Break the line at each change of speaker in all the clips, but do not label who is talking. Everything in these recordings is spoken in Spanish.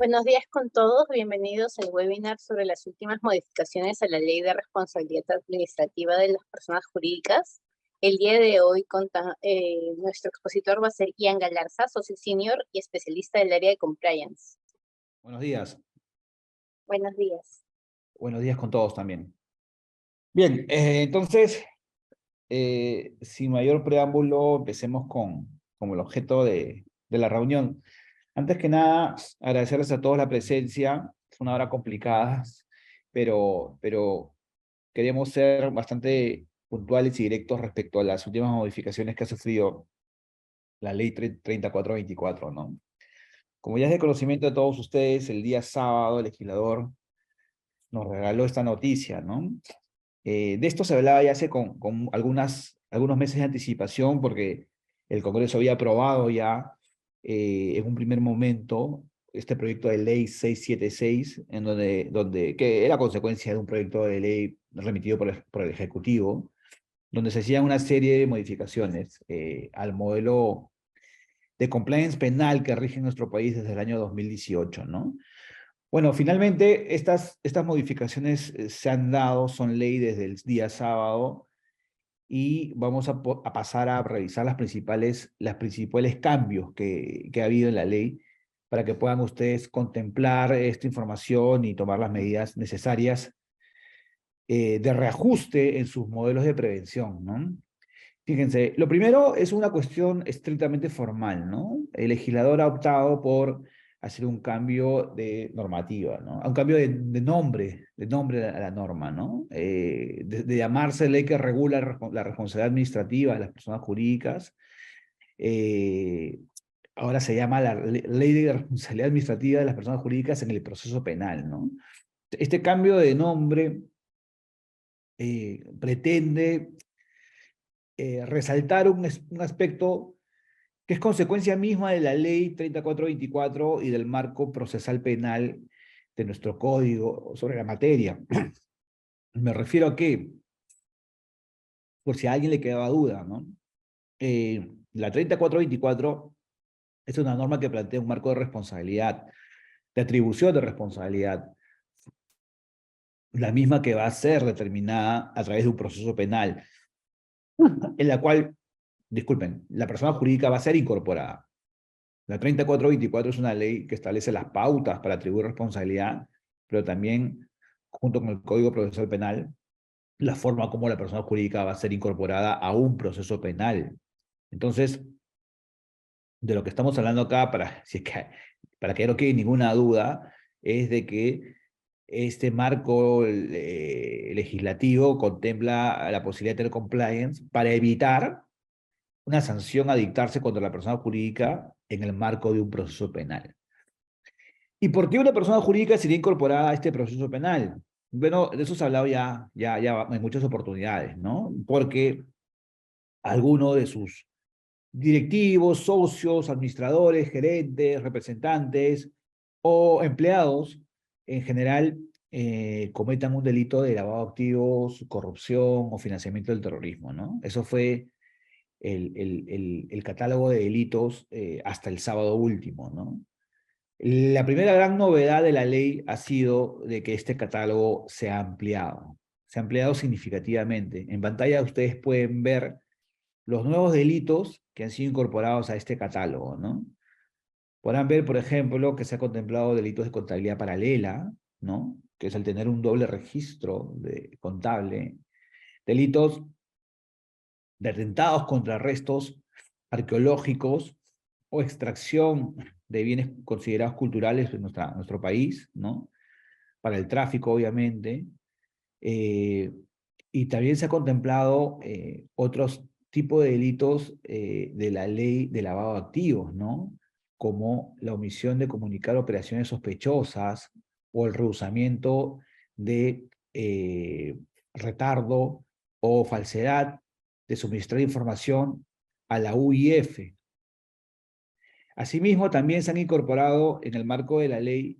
Buenos días con todos, bienvenidos al webinar sobre las últimas modificaciones a la Ley de Responsabilidad Administrativa de las Personas Jurídicas. El día de hoy nuestro expositor va a ser Ian Galarza, socio senior y especialista del área de compliance.
Buenos días.
Buenos días.
Buenos días con todos también. Bien, entonces, sin mayor preámbulo, empecemos con el objeto de la reunión. Antes que nada, agradecerles a todos la presencia. Es una hora complicada, pero queremos ser bastante puntuales y directos respecto a las últimas modificaciones que ha sufrido la ley 3424, ¿no? Como ya es de conocimiento de todos ustedes, el día sábado el legislador nos regaló esta noticia, ¿no? De esto se hablaba ya hace con algunos meses de anticipación, porque el Congreso había aprobado ya en un primer momento este proyecto de ley 676, que era consecuencia de un proyecto de ley remitido por el Ejecutivo, donde se hacían una serie de modificaciones al modelo de compliance penal que rige en nuestro país desde el año 2018, ¿no? Bueno, finalmente estas modificaciones se han dado, son ley desde el día sábado, y vamos a pasar a revisar las principales cambios que ha habido en la ley para que puedan ustedes contemplar esta información y tomar las medidas necesarias de reajuste en sus modelos de prevención, ¿no? Fíjense, lo primero es una cuestión estrictamente formal, ¿no? El legislador ha optado por hacer un cambio de normativa, ¿no? Un cambio de nombre a la norma, ¿no? De llamarse ley que regula la responsabilidad administrativa de las personas jurídicas, eh, ahora se llama la ley de responsabilidad administrativa de las personas jurídicas en el proceso penal, ¿no? Este cambio de nombre pretende resaltar un aspecto que es consecuencia misma de la ley 3424 y del marco procesal penal de nuestro código sobre la materia. Me refiero a que, por si a alguien le quedaba duda, ¿no? La 3424 es una norma que plantea un marco de responsabilidad, de atribución de responsabilidad, la misma que va a ser determinada a través de un proceso penal, en la cual, disculpen, la persona jurídica va a ser incorporada. La 3424 es una ley que establece las pautas para atribuir responsabilidad, pero también, junto con el Código Procesal Penal, la forma como la persona jurídica va a ser incorporada a un proceso penal. Entonces, de lo que estamos hablando acá, para que no quede ninguna duda, es de que este marco legislativo contempla la posibilidad de tener compliance para evitar una sanción a dictarse contra la persona jurídica en el marco de un proceso penal. ¿Y por qué una persona jurídica sería incorporada a este proceso penal? Bueno, de eso se ha hablado ya en muchas oportunidades, ¿no? Porque alguno de sus directivos, socios, administradores, gerentes, representantes o empleados en general cometan un delito de lavado de activos, corrupción o financiamiento del terrorismo, ¿no? Eso fue el catálogo de delitos hasta el sábado último, ¿no? La primera gran novedad de la ley ha sido de que este catálogo se ha ampliado significativamente. En pantalla ustedes pueden ver los nuevos delitos que han sido incorporados a este catálogo, ¿no? Podrán ver, por ejemplo, que se ha contemplado delitos de contabilidad paralela, ¿no? Que es el tener un doble registro contable, delitos de atentados contra restos arqueológicos o extracción de bienes considerados culturales de nuestro país, ¿no? Para el tráfico, obviamente. Eh, y también se ha contemplado otros tipos de delitos de la ley de lavado de activos, ¿no? Como la omisión de comunicar operaciones sospechosas o el rehusamiento de retardo o falsedad de suministrar información a la UIF. Asimismo, también se han incorporado en el marco de la ley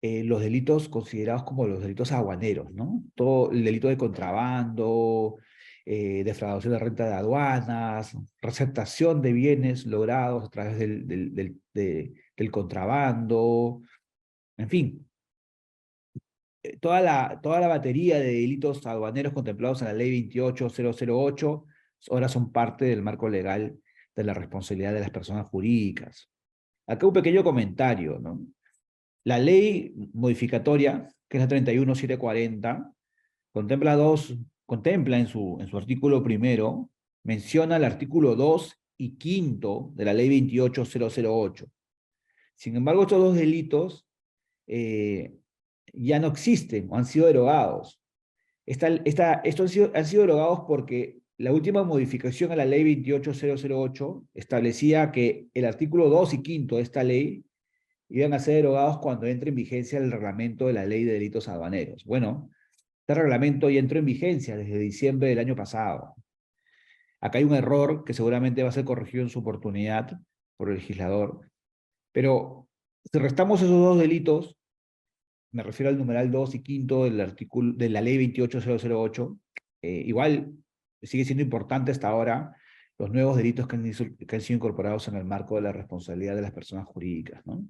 los delitos considerados como los delitos aduaneros, ¿no? Todo el delito de contrabando, defraudación de renta de aduanas, receptación de bienes logrados a través del contrabando, En fin, toda la batería de delitos aduaneros contemplados en la ley 28008 ahora son parte del marco legal de la responsabilidad de las personas jurídicas. Acá un pequeño comentario, ¿no? La ley modificatoria, que es la 31740, contempla en su artículo primero, menciona el artículo 2 y quinto de la ley 28008. Sin embargo, estos dos delitos ya no existen o han sido derogados. Estos han sido derogados porque la última modificación a la ley 28008 establecía que el artículo 2 y quinto de esta ley iban a ser derogados cuando entre en vigencia el reglamento de la ley de delitos aduaneros. Bueno, este reglamento ya entró en vigencia desde diciembre del año pasado. Acá hay un error que seguramente va a ser corregido en su oportunidad por el legislador, pero si restamos esos dos delitos, me refiero al numeral 2 y quinto del artículo de la ley 28008, igual sigue siendo importante hasta ahora los nuevos delitos que han sido incorporados en el marco de la responsabilidad de las personas jurídicas, ¿no?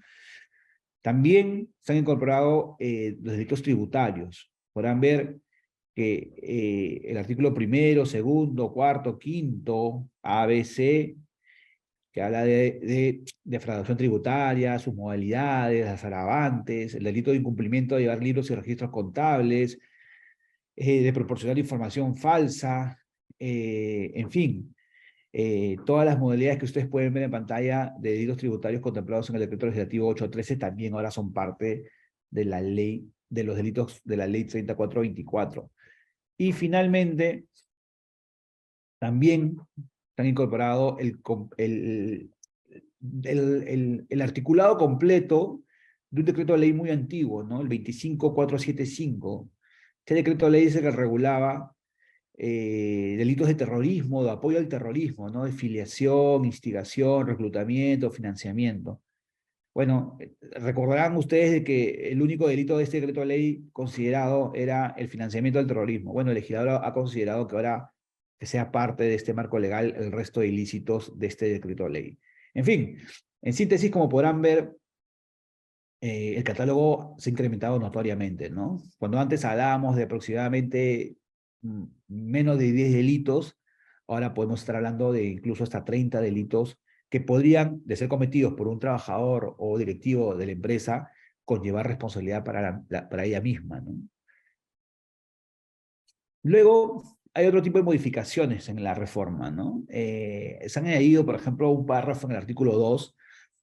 También se han incorporado los delitos tributarios. Podrán ver que el artículo primero, segundo, cuarto, quinto, A, B, C, que habla de defraudación tributaria, sus modalidades, las agravantes, el delito de incumplimiento de llevar libros y registros contables, de proporcionar información falsa, en fin, todas las modalidades que ustedes pueden ver en pantalla de delitos tributarios contemplados en el decreto legislativo 813 también ahora son parte de la ley, de los delitos de la ley 3424. Y finalmente, también se han incorporado el articulado completo de un decreto de ley muy antiguo, ¿no? El 25475. Este decreto de ley dice que regulaba delitos de terrorismo, de apoyo al terrorismo, ¿no? De filiación, instigación, reclutamiento, financiamiento. Bueno, recordarán ustedes de que el único delito de este decreto de ley considerado era el financiamiento del terrorismo. Bueno, el legislador ha considerado que ahora que sea parte de este marco legal el resto de ilícitos de este decreto de ley. En fin, en síntesis, como podrán ver, el catálogo se ha incrementado notoriamente, ¿no? Cuando antes hablábamos de aproximadamente menos de 10 delitos, ahora podemos estar hablando de incluso hasta 30 delitos que podrían, de ser cometidos por un trabajador o directivo de la empresa, conllevar responsabilidad para ella misma, ¿no? Luego, hay otro tipo de modificaciones en la reforma, ¿no? Se han añadido, por ejemplo, un párrafo en el artículo 2,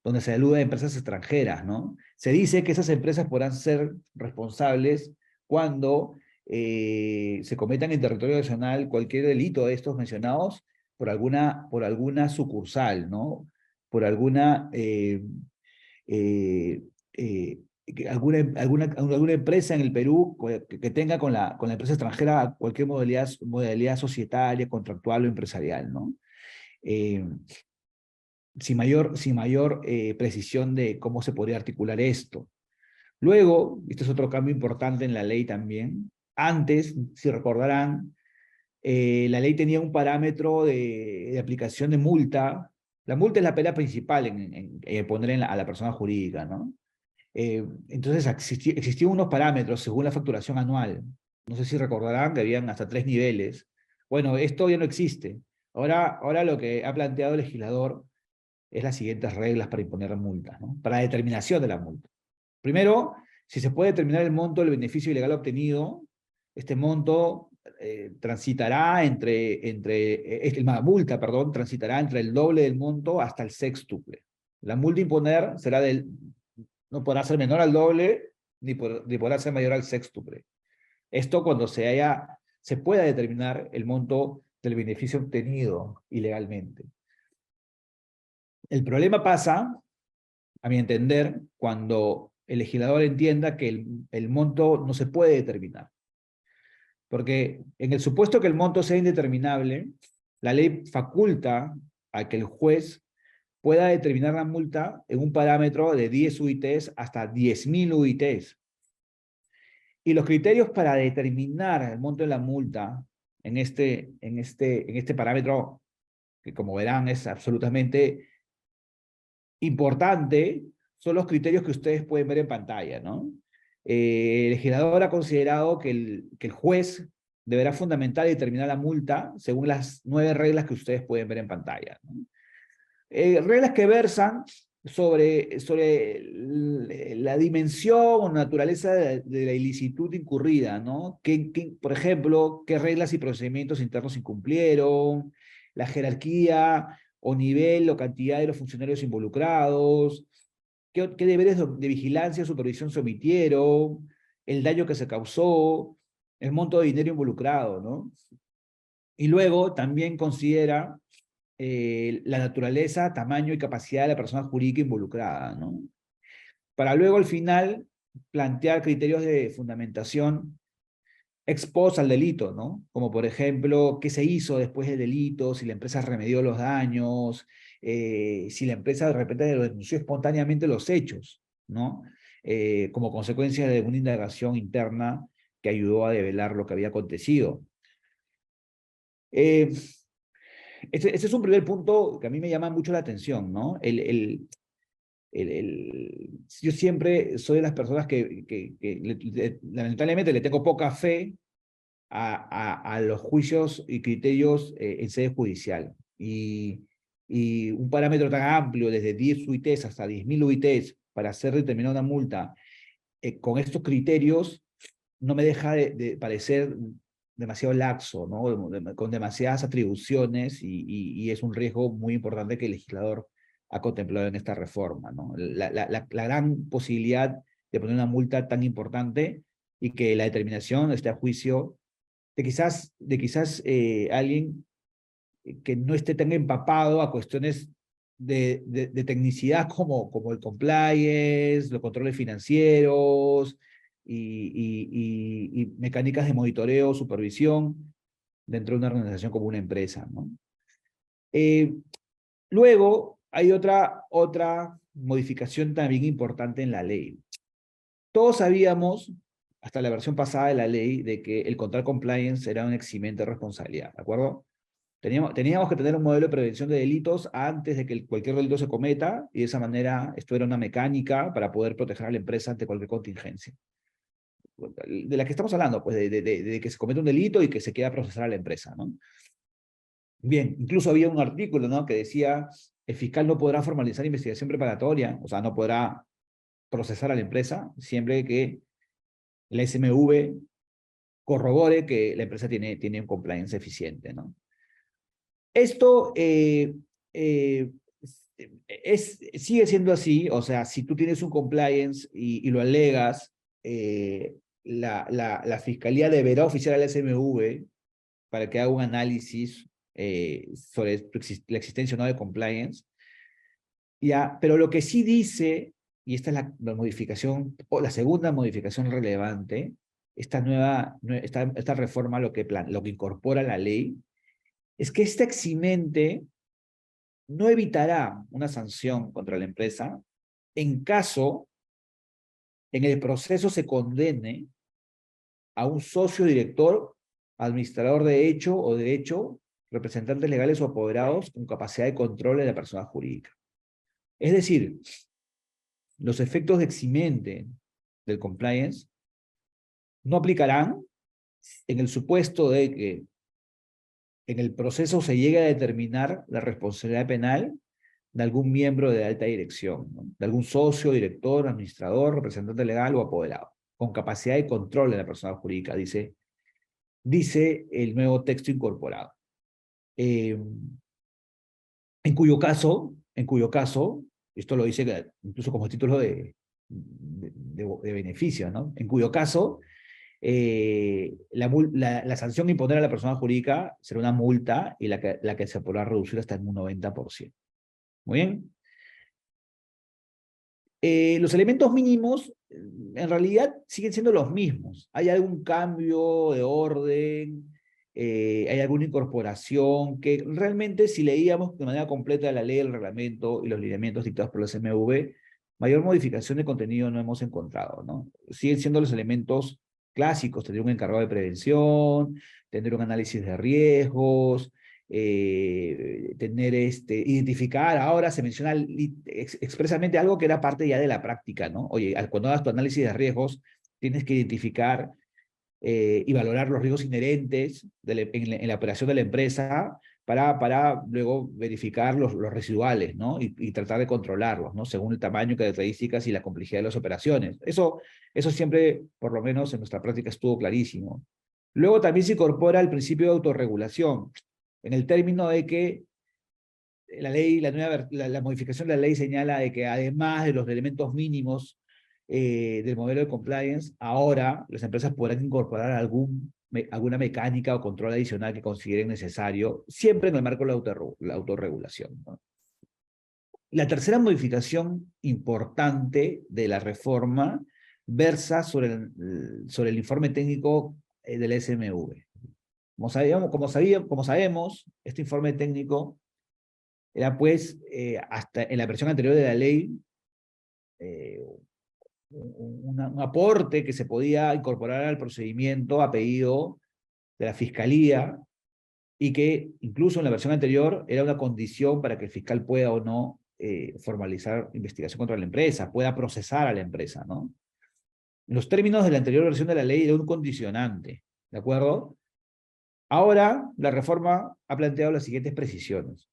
donde se alude a empresas extranjeras, ¿no? Se dice que esas empresas podrán ser responsables cuando se cometan en territorio nacional cualquier delito de estos mencionados por alguna sucursal, ¿no? Por eh, alguna empresa en el Perú que tenga con la empresa extranjera cualquier modalidad societaria, contractual o empresarial, ¿no? Eh, sin mayor precisión de cómo se podría articular esto. Luego, este es otro cambio importante en la ley también. Antes, si recordarán, la ley tenía un parámetro de aplicación de multa. La multa es la pena principal en poner a la persona jurídica, ¿no? Entonces existían unos parámetros según la facturación anual. No sé si recordarán que habían hasta 3 niveles. Bueno, esto ya no existe. Ahora lo que ha planteado el legislador es las siguientes reglas para imponer multas, ¿no? Para la determinación de la multa. Primero, si se puede determinar el monto del beneficio ilegal obtenido, este monto transitará la multa, perdón, transitará entre el doble del monto hasta el sextuple. La multa a imponer no podrá ser menor al doble, ni podrá ser mayor al sextuple. Esto cuando se pueda determinar el monto del beneficio obtenido ilegalmente. El problema pasa, a mi entender, cuando el legislador entienda que el monto no se puede determinar. Porque en el supuesto que el monto sea indeterminable, la ley faculta a que el juez pueda determinar la multa en un parámetro de 10 UITs hasta 10.000 UITs. Y los criterios para determinar el monto de la multa en este parámetro, que como verán es absolutamente importante, son los criterios que ustedes pueden ver en pantalla, ¿no? El legislador ha considerado que el juez deberá fundamentar y determinar la multa según las 9 reglas que ustedes pueden ver en pantalla, ¿no? Reglas que versan sobre la dimensión o naturaleza de la ilicitud incurrida, ¿no? Por ejemplo, qué reglas y procedimientos internos incumplieron, la jerarquía o nivel o cantidad de los funcionarios involucrados, qué deberes de vigilancia o supervisión se omitieron, el daño que se causó, el monto de dinero involucrado, ¿no? Y luego también considera la naturaleza, tamaño y capacidad de la persona jurídica involucrada, ¿no? Para luego al final plantear criterios de fundamentación ex post al delito, ¿no? Como por ejemplo, qué se hizo después del delito, si la empresa remedió los daños, si la empresa de repente denunció espontáneamente los hechos, ¿no? Como consecuencia de una indagación interna que ayudó a develar lo que había acontecido. Este es un primer punto que a mí me llama mucho la atención, ¿no? Yo siempre soy de las personas que lamentablemente le tengo poca fe a los juicios y criterios en sede judicial. Y un parámetro tan amplio, desde 10 UITs hasta 10.000 UITs, para hacer determinada una multa, con estos criterios, no me deja de parecer demasiado laxo, ¿no? Con demasiadas atribuciones y es un riesgo muy importante que el legislador ha contemplado en esta reforma, ¿no? La gran posibilidad de poner una multa tan importante y que la determinación esté a juicio de quizás alguien que no esté tan empapado a cuestiones de tecnicidad como el compliance, los controles financieros y mecánicas de monitoreo, supervisión dentro de una organización como una empresa, ¿no? Luego, hay otra modificación también importante en la ley. Todos sabíamos, hasta la versión pasada de la ley, de que el control compliance era un eximente de responsabilidad, ¿de acuerdo? Teníamos que tener un modelo de prevención de delitos antes de que cualquier delito se cometa, y de esa manera esto era una mecánica para poder proteger a la empresa ante cualquier contingencia. De la que estamos hablando, pues de que se comete un delito y que se queda procesar a la empresa, ¿no? Bien, incluso había un artículo, ¿no? Que decía, el fiscal no podrá formalizar investigación preparatoria, o sea, no podrá procesar a la empresa siempre que la SMV corrobore que la empresa tiene un compliance eficiente, ¿no? Esto sigue siendo así, o sea, si tú tienes un compliance y lo alegas, la Fiscalía deberá oficiar a la SMV para que haga un análisis sobre la existencia o no de compliance. Ya, pero lo que sí dice, y esta es la modificación, o la segunda modificación relevante, esta reforma lo que incorpora la ley, es que este eximente no evitará una sanción contra la empresa en caso en el proceso se condene a un socio director, administrador de hecho o derecho, representantes legales o apoderados con capacidad de control de la persona jurídica. Es decir, los efectos de eximente del compliance no aplicarán en el supuesto de que en el proceso se llegue a determinar la responsabilidad penal de algún miembro de alta dirección, ¿no? De algún socio, director, administrador, representante legal o apoderado, con capacidad de control de la persona jurídica, dice el nuevo texto incorporado. En cuyo caso, esto lo dice incluso como título de beneficio, ¿no? En cuyo caso, la sanción a imponer a la persona jurídica será una multa y la que se podrá reducir hasta en un 90%. Muy bien. Los elementos mínimos en realidad siguen siendo los mismos. Hay algún cambio de orden, hay alguna incorporación que realmente si leíamos de manera completa la ley, el reglamento y los lineamientos dictados por la CMV, mayor modificación de contenido no hemos encontrado, ¿no? Siguen siendo los elementos clásicos, tener un encargado de prevención, tener un análisis de riesgos, identificar, ahora se menciona expresamente algo que era parte ya de la práctica, ¿no? Oye, cuando hagas tu análisis de riesgos, tienes que identificar y valorar los riesgos inherentes en la operación de la empresa para luego verificar los residuales, ¿no? Y tratar de controlarlos, ¿no? Según el tamaño, características y la complejidad de las operaciones. Eso siempre, por lo menos en nuestra práctica, estuvo clarísimo. Luego también se incorpora el principio de autorregulación, en el término de que la ley, la modificación de la ley señala de que además de los elementos mínimos del modelo de compliance, ahora las empresas podrán incorporar alguna mecánica o control adicional que consideren necesario, siempre en el marco de la autorregulación, ¿no? La tercera modificación importante de la reforma versa sobre el informe técnico del SMV. Como sabemos, este informe técnico era pues, hasta en la versión anterior de la ley, un aporte que se podía incorporar al procedimiento a pedido de la Fiscalía y que incluso en la versión anterior era una condición para que el fiscal pueda o no formalizar investigación contra la empresa, pueda procesar a la empresa, ¿no? En los términos de la anterior versión de la ley era un condicionante, ¿de acuerdo? Ahora la reforma ha planteado las siguientes precisiones.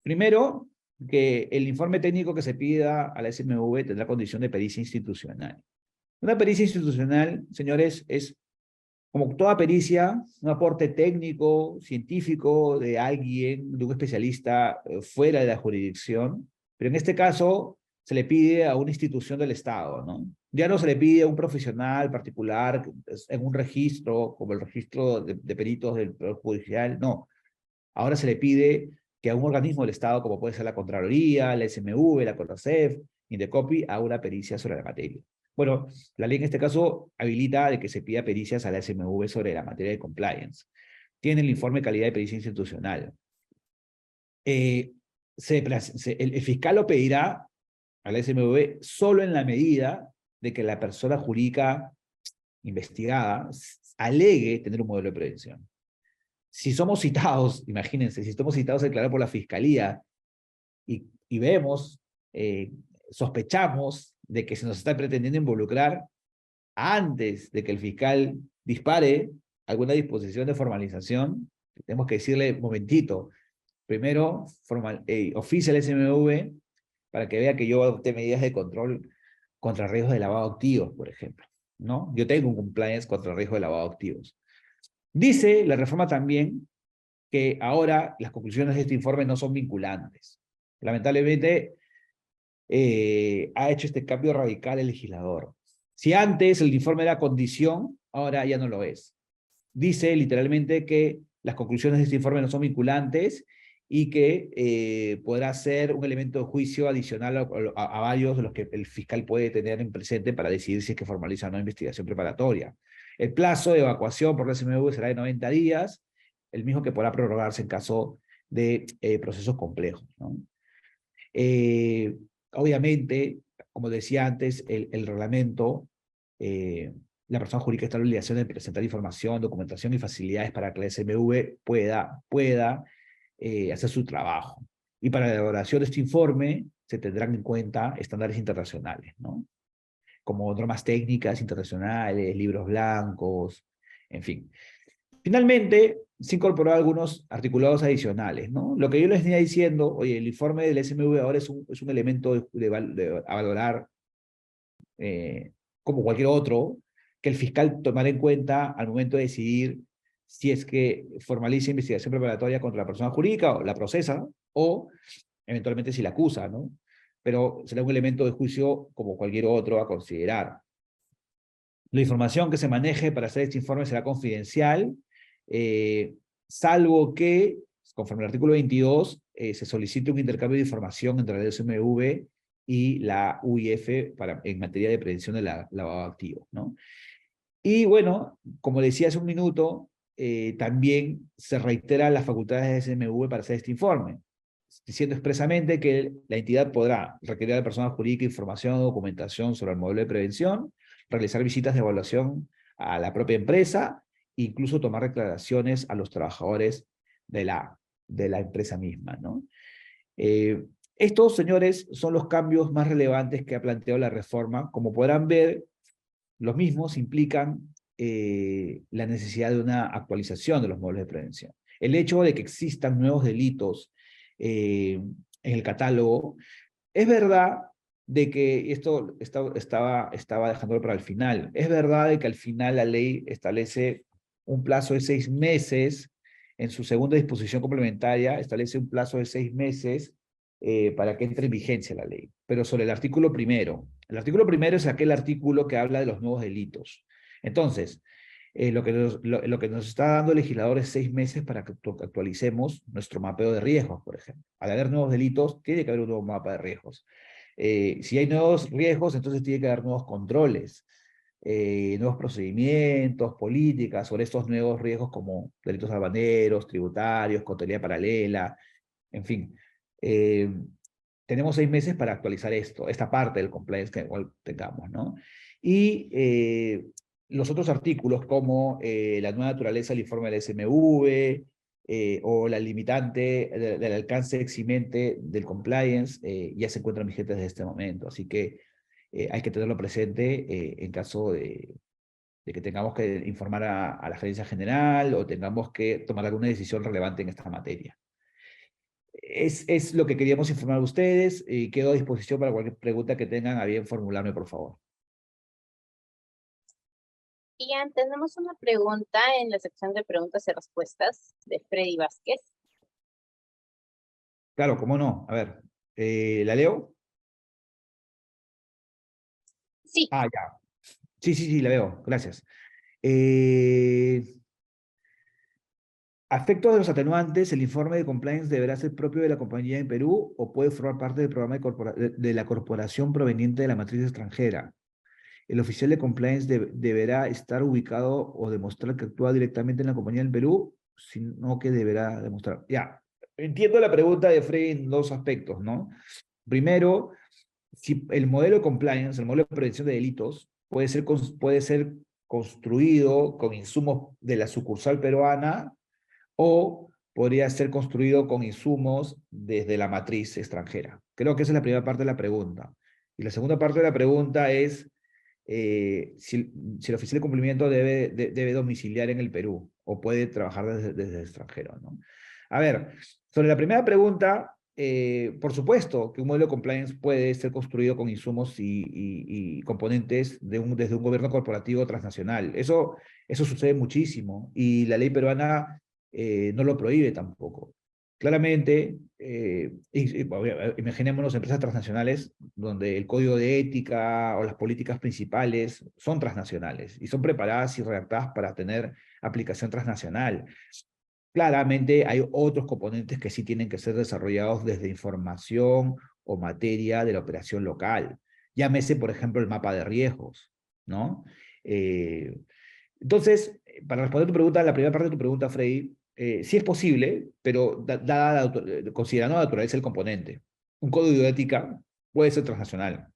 Primero, que el informe técnico que se pida a la SMV tendrá condición de pericia institucional. Una pericia institucional, señores, es como toda pericia, un aporte técnico, científico de alguien, de un especialista fuera de la jurisdicción, pero en este caso se le pide a una institución del Estado, ¿no? Ya no se le pide a un profesional particular en un registro, como el registro de peritos del Poder Judicial, no. Ahora se le pide que a un organismo del Estado, como puede ser la Contraloría, la SMV, la CONACEF, Indecopi, haga una pericia sobre la materia. Bueno, la ley en este caso habilita de que se pida pericias a la SMV sobre la materia de compliance. Tiene el informe de calidad de pericia institucional. El fiscal lo pedirá a la SMV solo en la medida de que la persona jurídica investigada alegue tener un modelo de prevención. Si somos citados, imagínense, si somos citados a declarar por la Fiscalía y vemos, sospechamos de que se nos está pretendiendo involucrar antes de que el fiscal dispare alguna disposición de formalización, tenemos que decirle, momentito, primero oficia el SMV para que vea que yo adopté medidas de control contra riesgos de lavado de activos, por ejemplo, ¿no? Yo tengo un compliance contra riesgo de lavado de activos. Dice la reforma también que ahora las conclusiones de este informe no son vinculantes. Lamentablemente, ha hecho este cambio radical el legislador. Si antes el informe era condición, ahora ya no lo es. Dice literalmente que las conclusiones de este informe no son vinculantes y que podrá ser un elemento de juicio adicional a varios de los que el fiscal puede tener en presente para decidir si es que formaliza o no investigación preparatoria. El plazo de evacuación por la SMV será de 90 días, el mismo que podrá prorrogarse en caso de procesos complejos, ¿no? Obviamente, como decía antes, el reglamento, la persona jurídica está en la obligación de presentar información, documentación y facilidades para que la SMV pueda hacer su trabajo. Y para la elaboración de este informe se tendrán en cuenta estándares internacionales, ¿no? Como normas técnicas internacionales, libros blancos, en fin. Finalmente, se incorporó algunos articulados adicionales, ¿no? Lo que yo les venía diciendo, oye, el informe del SMV ahora es un elemento a valorar como cualquier otro, que el fiscal tomará en cuenta al momento de decidir si es que formaliza investigación preparatoria contra la persona jurídica o la procesa, o eventualmente si la acusa, ¿no? Pero será un elemento de juicio como cualquier otro a considerar. La información que se maneje para hacer este informe será confidencial, salvo que, conforme al artículo 22, se solicite un intercambio de información entre la SMV y la UIF en materia de prevención de lavado de activos, ¿no? Y bueno, como decía hace un minuto, también se reiteran las facultades de SMV para hacer este informe, diciendo expresamente que la entidad podrá requerir a la persona jurídica información o documentación sobre el modelo de prevención, realizar visitas de evaluación a la propia empresa, incluso tomar declaraciones a los trabajadores de la de la empresa misma, ¿no? Estos, señores, son los cambios más relevantes que ha planteado la reforma. Como podrán ver, los mismos implican la necesidad de una actualización de los modelos de prevención. El hecho de que existan nuevos delitos en el catálogo, es verdad de que esto estaba dejándolo para el final. Es verdad de que al final la ley establece un plazo de 6 meses, en su segunda disposición complementaria establece un plazo de 6 meses para que entre en vigencia la ley. Pero sobre el artículo primero es aquel artículo que habla de los nuevos delitos. Entonces, lo que nos está dando el legislador es 6 meses para que actualicemos nuestro mapeo de riesgos, por ejemplo. Al haber nuevos delitos, tiene que haber un nuevo mapa de riesgos. Si hay nuevos riesgos, entonces tiene que haber nuevos controles, nuevos procedimientos, políticas sobre estos nuevos riesgos como delitos aduaneros, tributarios, contabilidad paralela, en fin. Tenemos 6 meses para actualizar esta parte del compliance que igual tengamos, ¿no? Y los otros artículos como la nueva naturaleza del informe del SMV o la limitante del alcance eximente del compliance ya se encuentran vigentes desde este momento. Así que hay que tenerlo presente en caso de que tengamos que informar a la gerencia general o tengamos que tomar alguna decisión relevante en esta materia. Es lo que queríamos informar a ustedes y quedo a disposición para cualquier pregunta que tengan a bien formularme, por favor.
Ian, tenemos una pregunta en la sección de preguntas y respuestas de Freddy Vázquez.
Claro, cómo no. A ver, ¿la leo?
Sí.
Ah, ya. Sí, la veo. Gracias. A efectos de los atenuantes, ¿el informe de compliance deberá ser propio de la compañía en Perú o puede formar parte del programa de la corporación proveniente de la matriz extranjera? El oficial de compliance deberá estar ubicado o demostrar que actúa directamente en la compañía en Perú, sino que deberá demostrar. Ya, entiendo la pregunta de Freddy en dos aspectos, ¿no? Primero, si el modelo de compliance, el modelo de prevención de delitos, puede ser construido con insumos de la sucursal peruana o podría ser construido con insumos desde la matriz extranjera. Creo que esa es la primera parte de la pregunta. Y la segunda parte de la pregunta es si el oficial de cumplimiento debe domiciliar en el Perú o puede trabajar desde el extranjero, ¿no? A ver, sobre la primera pregunta, por supuesto que un modelo de compliance puede ser construido con insumos y componentes desde un gobierno corporativo transnacional. Eso sucede muchísimo y la ley peruana no lo prohíbe tampoco. Claramente, imaginémonos empresas transnacionales donde el código de ética o las políticas principales son transnacionales y son preparadas y redactadas para tener aplicación transnacional. Claramente hay otros componentes que sí tienen que ser desarrollados desde información o materia de la operación local. Llámese, por ejemplo, el mapa de riesgos, ¿no? Entonces, para responder tu pregunta, la primera parte de tu pregunta, Freddy, sí es posible, pero considerando la naturaleza del componente. Un código de ética puede ser transnacional.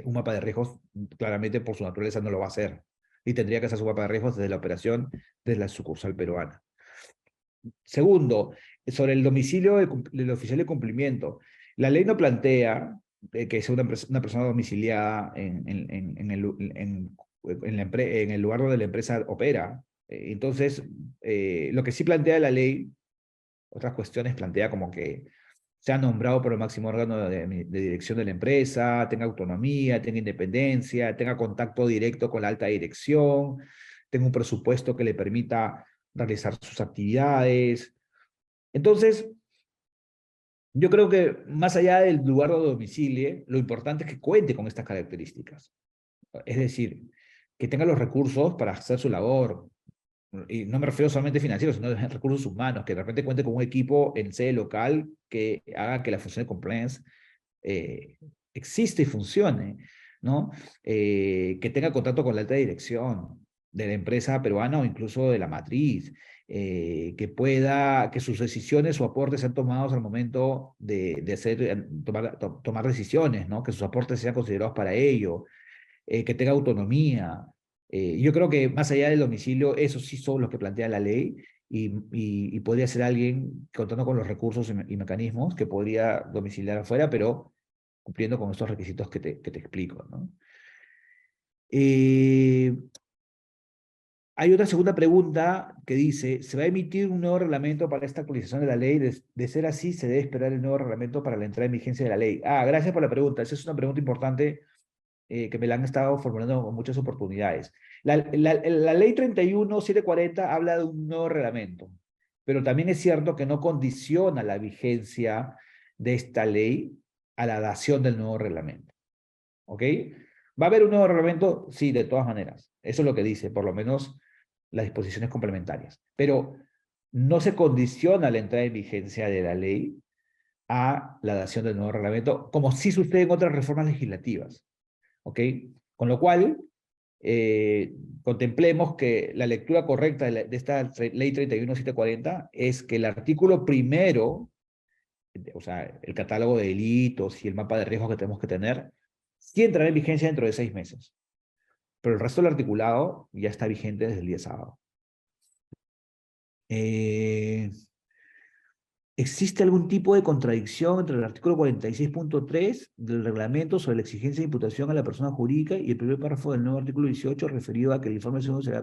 Un mapa de riesgos, claramente, por su naturaleza, no lo va a hacer. Y tendría que hacer su mapa de riesgos desde la operación, desde la sucursal peruana. Segundo, sobre el domicilio del oficial de cumplimiento. La ley no plantea que sea una persona domiciliada en el lugar donde la empresa opera. Entonces, lo que sí plantea la ley, otras cuestiones plantea como que sea nombrado por el máximo órgano de dirección de la empresa, tenga autonomía, tenga independencia, tenga contacto directo con la alta dirección, tenga un presupuesto que le permita realizar sus actividades. Entonces, yo creo que más allá del lugar donde domicilie, lo importante es que cuente con estas características. Es decir, que tenga los recursos para hacer su labor. Y no me refiero solamente financieros, sino de recursos humanos, que de repente cuente con un equipo en sede local que haga que la función de compliance existe y funcione, ¿no? Que tenga contacto con la alta dirección de la empresa peruana o incluso de la matriz, que sus decisiones o aportes sean tomados al momento tomar decisiones, ¿no? Que sus aportes sean considerados para ello, que tenga autonomía. Yo creo que más allá del domicilio, esos sí son los que plantea la ley y podría ser alguien contando con los recursos y mecanismos que podría domiciliar afuera, pero cumpliendo con estos requisitos que te explico, ¿no? Hay otra segunda pregunta que dice, ¿se va a emitir un nuevo reglamento para esta actualización de la ley? De ser así, ¿se debe esperar el nuevo reglamento para la entrada en vigencia de la ley? Gracias por la pregunta. Esa es una pregunta importante que me la han estado formulando con muchas oportunidades. La ley 31.740 habla de un nuevo reglamento, pero también es cierto que no condiciona la vigencia de esta ley a la dación del nuevo reglamento. ¿Ok? ¿Va a haber un nuevo reglamento? Sí, de todas maneras. Eso es lo que dice, por lo menos las disposiciones complementarias. Pero no se condiciona la entrada en vigencia de la ley a la dación del nuevo reglamento, como sí sucede en otras reformas legislativas. ¿Ok? Con lo cual, contemplemos que la lectura correcta de esta ley 31.740 es que el artículo primero, o sea, el catálogo de delitos y el mapa de riesgos que tenemos que tener, sí entrará en vigencia dentro de 6 meses. Pero el resto del articulado ya está vigente desde el día sábado. ¿Existe algún tipo de contradicción entre el artículo 46.3 del reglamento sobre la exigencia de imputación a la persona jurídica y el primer párrafo del nuevo artículo 18 referido a que el informe segundo será...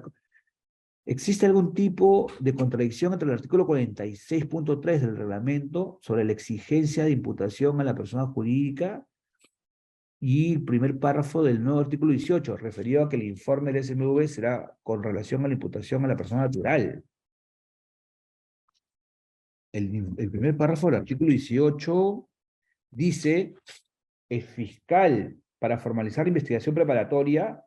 ¿Existe algún tipo de contradicción entre el artículo 46.3 del reglamento sobre la exigencia de imputación a la persona jurídica y el primer párrafo del nuevo artículo 18 referido a que el informe del SMV será con relación a la imputación a la persona natural? El primer párrafo del artículo 18 dice: el fiscal, para formalizar la investigación preparatoria,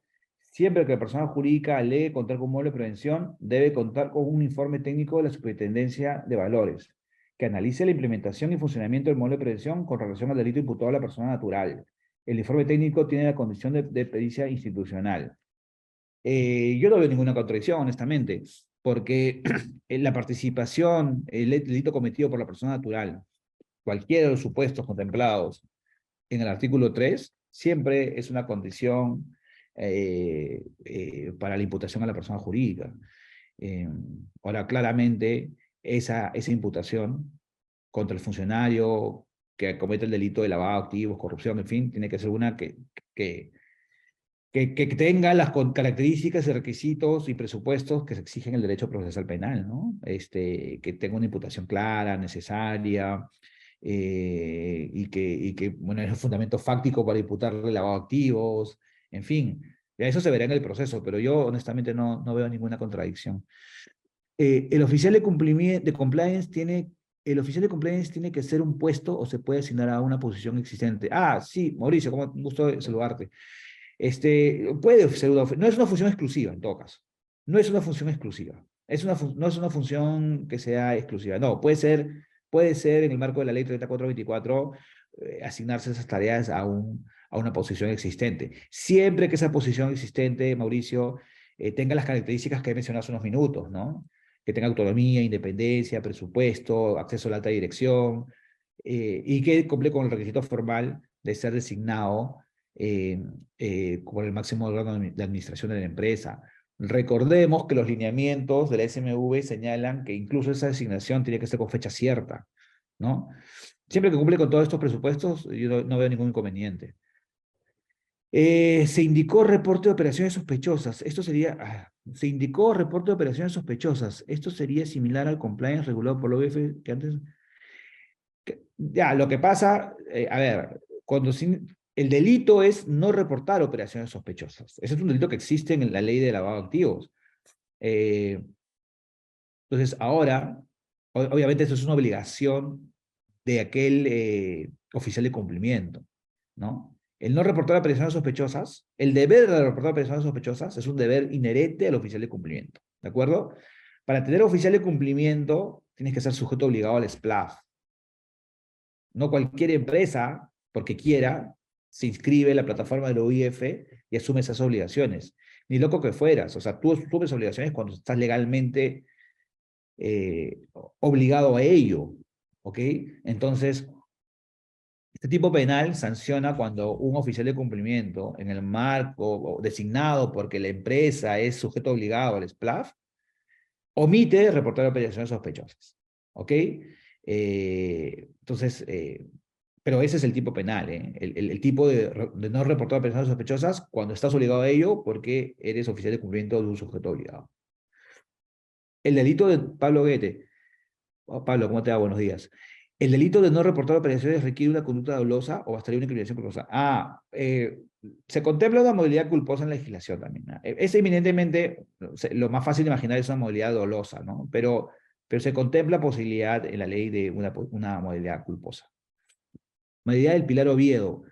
siempre que la persona jurídica alegue contar con módulo de prevención, debe contar con un informe técnico de la Superintendencia de Valores, que analice la implementación y funcionamiento del módulo de prevención con relación al delito imputado a la persona natural. El informe técnico tiene la condición de pericia institucional. Yo no veo ninguna contradicción, honestamente, porque la participación, el delito cometido por la persona natural, cualquiera de los supuestos contemplados en el artículo 3, siempre es una condición para la imputación a la persona jurídica. Ahora, claramente, esa imputación contra el funcionario que comete el delito de lavado de activos, corrupción, en fin, tiene que ser una que tenga las características y requisitos y presupuestos que se exigen en el derecho procesal penal, ¿no? Que tenga una imputación clara, necesaria, y que bueno, es un fundamento fáctico para imputarle lavado de activos, en fin, ya eso se verá en el proceso, pero yo honestamente no veo ninguna contradicción. El oficial de compliance tiene que ser un puesto o se puede asignar a una posición existente. Sí, Mauricio, como un gusto saludarte. Puede ser no es una función exclusiva en todo caso. No es una función exclusiva. No es una función que sea exclusiva. No, puede ser en el marco de la ley 3424 asignarse esas tareas a una posición existente. Siempre que esa posición existente, Mauricio, tenga las características que he mencionado hace unos minutos, ¿no? Que tenga autonomía, independencia, presupuesto, acceso a la alta dirección, y que cumple con el requisito formal de ser designado como el máximo órgano de administración de la empresa. Recordemos que los lineamientos de la SMV señalan que incluso esa designación tiene que ser con fecha cierta, ¿no? Siempre que cumple con todos estos presupuestos, yo no veo ningún inconveniente. Se indicó reporte de operaciones sospechosas. Esto sería... se indicó reporte de operaciones sospechosas. Esto sería similar al compliance regulado por la OIF que antes... Ya, lo que pasa, a ver, el delito es no reportar operaciones sospechosas. Ese es un delito que existe en la ley de lavado de activos. Entonces, ahora, obviamente eso es una obligación de aquel oficial de cumplimiento, ¿no? El no reportar operaciones sospechosas, el deber de reportar operaciones sospechosas es un deber inherente al oficial de cumplimiento, ¿de acuerdo? Para tener oficial de cumplimiento, tienes que ser sujeto obligado al SPLAF. No cualquier empresa, porque quiera, se inscribe en la plataforma de la OIF y asume esas obligaciones. Ni loco que fueras. O sea, tú asumes obligaciones cuando estás legalmente obligado a ello. ¿Ok? Entonces, este tipo penal sanciona cuando un oficial de cumplimiento, en el marco designado porque la empresa es sujeto obligado al SPLAF, omite reportar operaciones sospechosas. ¿Ok? Entonces, pero ese es el tipo penal, ¿eh? El tipo de no reportar operaciones sospechosas cuando estás obligado a ello porque eres oficial de cumplimiento de un sujeto obligado. El delito de Pablo Guete. Oh, Pablo, ¿cómo te va? Buenos días. El delito de no reportar operaciones requiere una conducta dolosa o bastaría una incriminación culposa. Se contempla una modalidad culposa en la legislación también, ¿no? Es eminentemente, lo más fácil de imaginar es una modalidad dolosa, ¿no? Pero se contempla posibilidad en la ley de una modalidad culposa. Modalidad del Pilar Oviedo.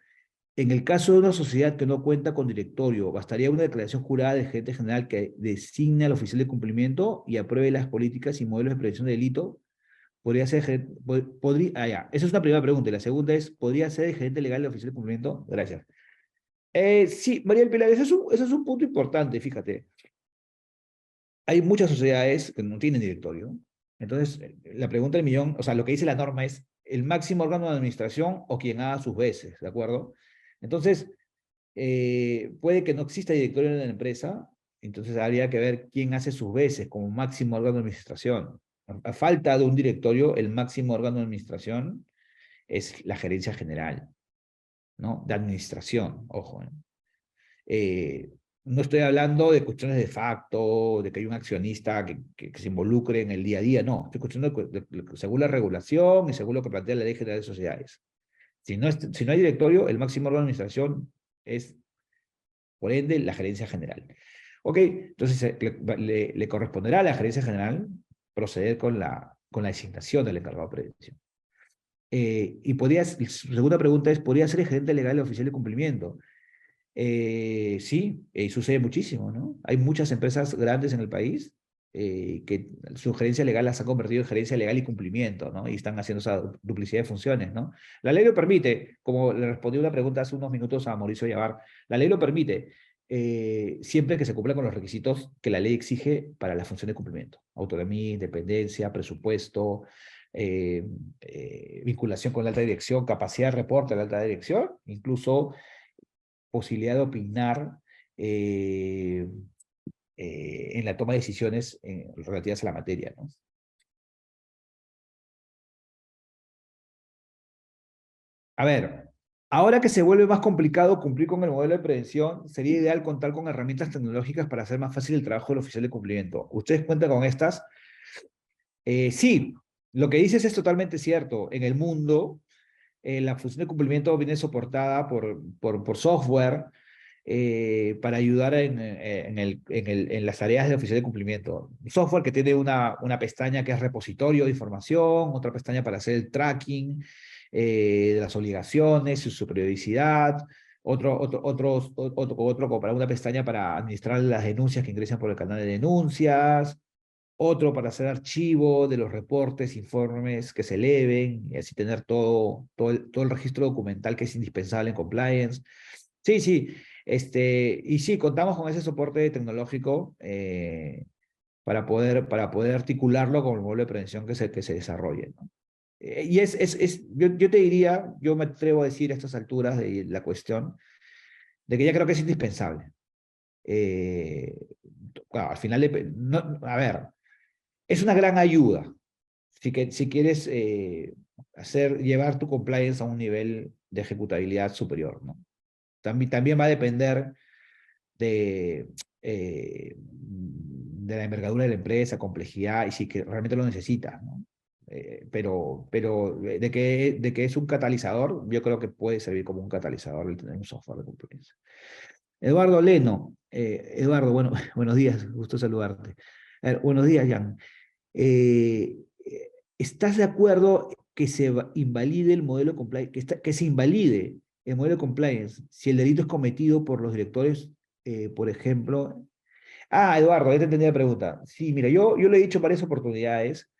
En el caso de una sociedad que no cuenta con directorio, bastaría una declaración jurada del gerente general que designe al oficial de cumplimiento y apruebe las políticas y modelos de prevención de delito. Podría ser, ya. Esa es una primera pregunta. Y la segunda es, ¿podría ser el gerente legal del oficial de cumplimiento? Gracias. Sí, María del Pilar, ese es un punto importante, fíjate. Hay muchas sociedades que no tienen directorio. Entonces, la pregunta del millón, o sea, lo que dice la norma es el máximo órgano de administración o quien haga sus veces, ¿de acuerdo? Entonces, puede que no exista directorio en la empresa, entonces habría que ver quién hace sus veces como máximo órgano de administración. A falta de un directorio, el máximo órgano de administración es la gerencia general, ¿no? De administración, ojo. Eh, no estoy hablando de cuestiones de facto, de que hay un accionista que se involucre en el día a día, no. Estoy cuestionando según la regulación y según lo que plantea la Ley General de Sociedades. Si no hay directorio, el máximo órgano de administración es, por ende, la gerencia general. Ok, entonces le corresponderá a la gerencia general proceder con la designación del encargado de prevención. Su segunda pregunta es, ¿podría ser el gerente legal o oficial de cumplimiento? Sí, sucede muchísimo, ¿no? Hay muchas empresas grandes en el país que su gerencia legal las ha convertido en gerencia legal y cumplimiento, ¿no? Y están haciendo esa duplicidad de funciones, ¿no? La ley lo permite, como le respondí una pregunta hace unos minutos a Mauricio Yavar, la ley lo permite, siempre que se cumpla con los requisitos que la ley exige para la función de cumplimiento. Autonomía, independencia, presupuesto, vinculación con la alta dirección, capacidad de reporte a la alta dirección, incluso posibilidad de opinar en la toma de decisiones relativas a la materia, ¿no? A ver, ahora que se vuelve más complicado cumplir con el modelo de prevención, sería ideal contar con herramientas tecnológicas para hacer más fácil el trabajo del oficial de cumplimiento. ¿Ustedes cuentan con estas? Sí, lo que dices es totalmente cierto. En el mundo, la función de cumplimiento viene soportada por software para ayudar en las tareas de oficial de cumplimiento. Software que tiene una pestaña que es repositorio de información, otra pestaña para hacer el tracking de las obligaciones, su periodicidad, otro como para una pestaña para administrar las denuncias que ingresan por el canal de denuncias, otro para hacer archivo de los reportes, informes que se eleven, y así tener todo el registro documental que es indispensable en compliance. Sí, sí, y sí, contamos con ese soporte tecnológico para poder articularlo con el modelo de prevención que se desarrolle, ¿no? Yo te diría, yo me atrevo a decir a estas alturas de la cuestión, de que ya creo que es indispensable. Eh, claro, al final, a ver, es una gran ayuda si quieres llevar tu compliance a un nivel de ejecutabilidad superior, ¿no? También va a depender de la envergadura de la empresa, complejidad, y si que realmente lo necesitas, ¿no? Pero de que es un catalizador, yo creo que puede servir como un catalizador el tener un software de compliance. Eduardo Leno, Eduardo, bueno, buenos días, gusto saludarte. Buenos días, Jan. Eh, ¿Estás de acuerdo que invalide el modelo compliance, que se invalide el modelo de compliance si el delito es cometido por los directores, por ejemplo? Eduardo, ya te entendí la pregunta. Sí, mira, yo lo he dicho varias oportunidades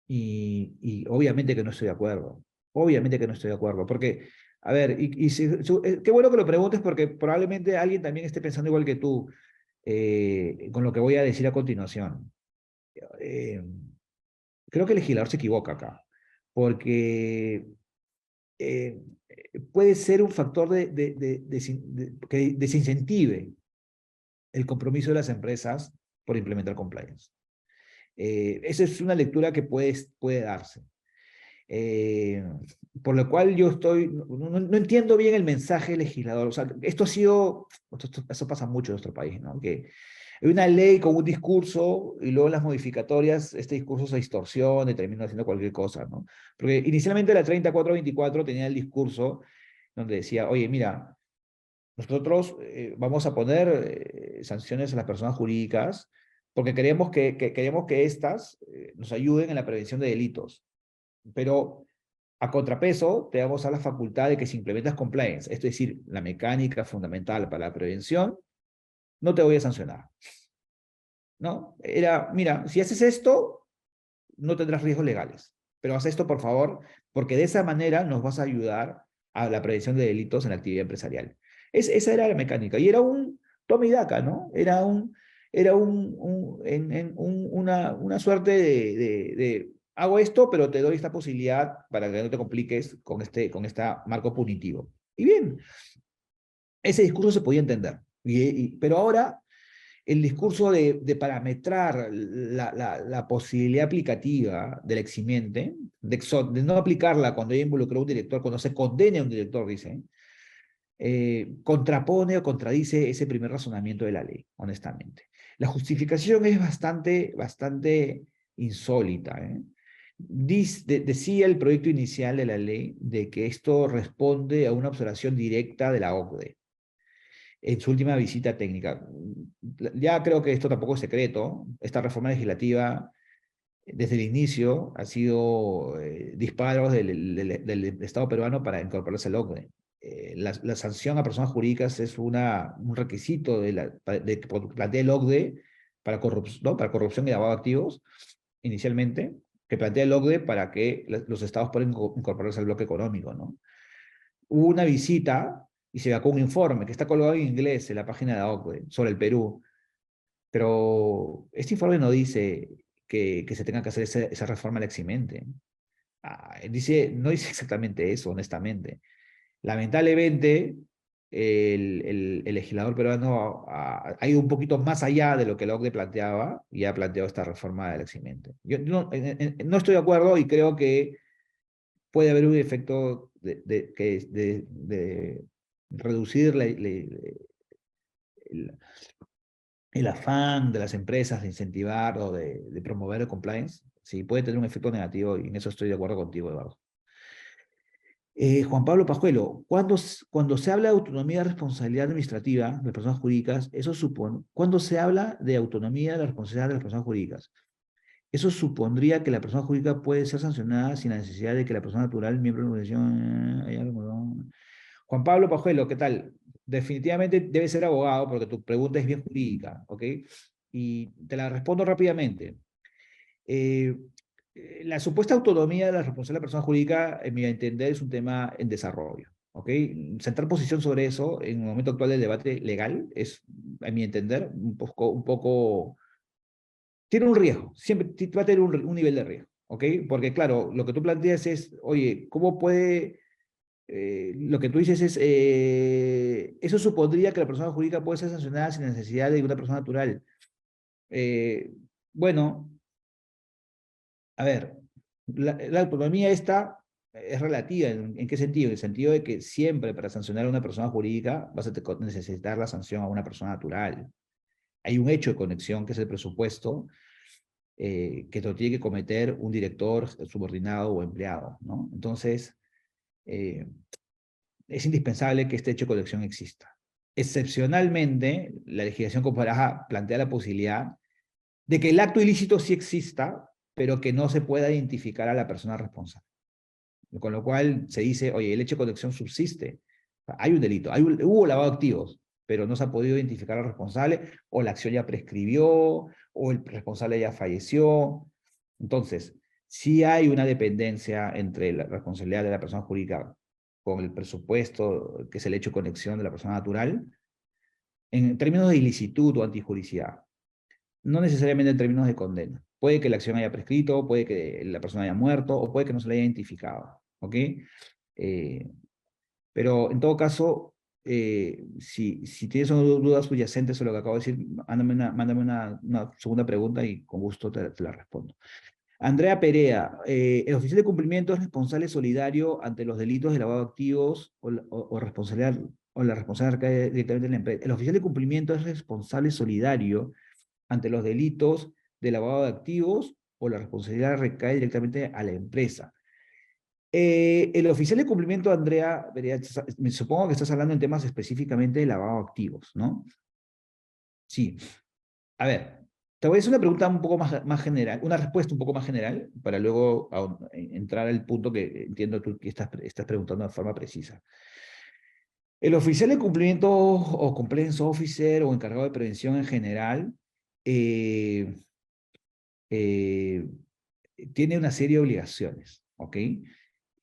y obviamente que no estoy de acuerdo. Obviamente que no estoy de acuerdo, porque, a ver, qué bueno que lo preguntes porque probablemente alguien también esté pensando igual que tú con lo que voy a decir a continuación. Eh, Creo que el legislador se equivoca acá, porque eh, puede ser un factor que desincentive el compromiso de las empresas por implementar compliance. Esa es una lectura que puede darse. Por lo cual yo no entiendo bien el mensaje del legislador. O sea, esto ha sido, eso pasa mucho en nuestro país, ¿no? Que hay una ley con un discurso y luego en las modificatorias este discurso se distorsiona y termina haciendo cualquier cosa, ¿no? Porque inicialmente la 3424 tenía el discurso donde decía, oye, mira, nosotros vamos a poner sanciones a las personas jurídicas porque queremos que éstas nos ayuden en la prevención de delitos. Pero a contrapeso te damos a la facultad de que si implementas compliance, esto es decir, la mecánica fundamental para la prevención, no te voy a sancionar. ¿No? Era, mira, si haces esto, no tendrás riesgos legales, pero haz esto por favor, porque de esa manera nos vas a ayudar a la prevención de delitos en la actividad empresarial. Esa era la mecánica, y era un toma y daca, ¿no? Una suerte de hago esto, pero te doy esta posibilidad para que no te compliques con este marco punitivo. Y bien, ese discurso se podía entender, pero ahora el discurso de parametrar la posibilidad aplicativa del eximiente, de no aplicarla cuando haya involucrado a un director, cuando se condene a un director, dice, contrapone o contradice ese primer razonamiento de la ley, honestamente. La justificación es bastante insólita. Decía el proyecto inicial de la ley de que esto responde a una observación directa de la OCDE en su última visita técnica. Ya creo que esto tampoco es secreto. Esta reforma legislativa, desde el inicio, ha sido disparos del Estado peruano para incorporarse al OCDE. La sanción a personas jurídicas es un requisito de que plantea el OCDE para, ¿no? para corrupción y lavado de activos, inicialmente, que plantea el OCDE para que los estados puedan incorporarse al bloque económico, ¿no? Hubo una visita y se sacó un informe que está colgado en inglés en la página de la OCDE sobre el Perú, pero este informe no dice que se tenga que hacer esa reforma al eximente. No dice exactamente eso, honestamente. Lamentablemente, el legislador peruano ha ido un poquito más allá de lo que la OCDE planteaba y ha planteado esta reforma del eximente. Yo no estoy de acuerdo y creo que puede haber un efecto de reducir el afán de las empresas de incentivar o de promover el compliance. Sí, puede tener un efecto negativo y en eso estoy de acuerdo contigo, Eduardo. Juan Pablo Pajuelo, cuando se habla de autonomía de responsabilidad administrativa de las personas jurídicas, eso supone, cuando se habla de autonomía de la responsabilidad de las personas jurídicas, eso supondría que la persona jurídica puede ser sancionada sin la necesidad de que la persona natural, miembro de la organización... Juan Pablo Pajuelo, ¿qué tal? Definitivamente debe ser abogado porque tu pregunta es bien jurídica, ¿ok? Y te la respondo rápidamente. Eh, la supuesta autonomía de la responsabilidad de la persona jurídica, en mi entender, es un tema en desarrollo, ¿ok? Sentar posición sobre eso en el momento actual del debate legal es, en mi entender, un poco tiene un riesgo, siempre va a tener un nivel de riesgo, ¿ok? Porque claro, lo que tú planteas es, oye, ¿cómo puede, lo que tú dices es, eso supondría que la persona jurídica puede ser sancionada sin necesidad de una persona natural. Eh, bueno, a ver, la autonomía esta es relativa, ¿en qué sentido? En el sentido de que siempre para sancionar a una persona jurídica vas a necesitar la sanción a una persona natural. Hay un hecho de conexión que es el presupuesto, que lo tiene que cometer un director subordinado o empleado, ¿no? Entonces, es indispensable que este hecho de colección exista. Excepcionalmente, la legislación comparada plantea la posibilidad de que el acto ilícito sí exista, pero que no se pueda identificar a la persona responsable. Con lo cual se dice, oye, el hecho de colección subsiste. Hay un delito, hubo lavado de activos, pero no se ha podido identificar al responsable, o la acción ya prescribió, o el responsable ya falleció. Entonces, sí hay una dependencia entre la responsabilidad de la persona jurídica con el presupuesto, que es el hecho de conexión de la persona natural, en términos de ilicitud o antijuricidad, no necesariamente en términos de condena. Puede que la acción haya prescrito, puede que la persona haya muerto, o puede que no se le haya identificado, ¿ok? Pero en todo caso, si tienes dudas subyacentes sobre lo que acabo de decir, mándame una segunda pregunta y con gusto te la respondo. Andrea Perea, ¿el oficial de cumplimiento es responsable solidario ante los delitos de lavado de activos o responsabilidad o la responsabilidad recae directamente en la empresa? El oficial de cumplimiento es responsable solidario ante los delitos de lavado de activos o la responsabilidad recae directamente a la empresa. El oficial de cumplimiento, Andrea, me supongo que estás hablando en temas específicamente de lavado de activos, ¿no? Sí. A ver, te voy a hacer una pregunta un poco más general, una respuesta un poco más general, para luego entrar al punto que entiendo tú que estás preguntando de forma precisa. El oficial de cumplimiento o compliance officer o encargado de prevención en general eh, eh, tiene una serie de obligaciones, ¿ok?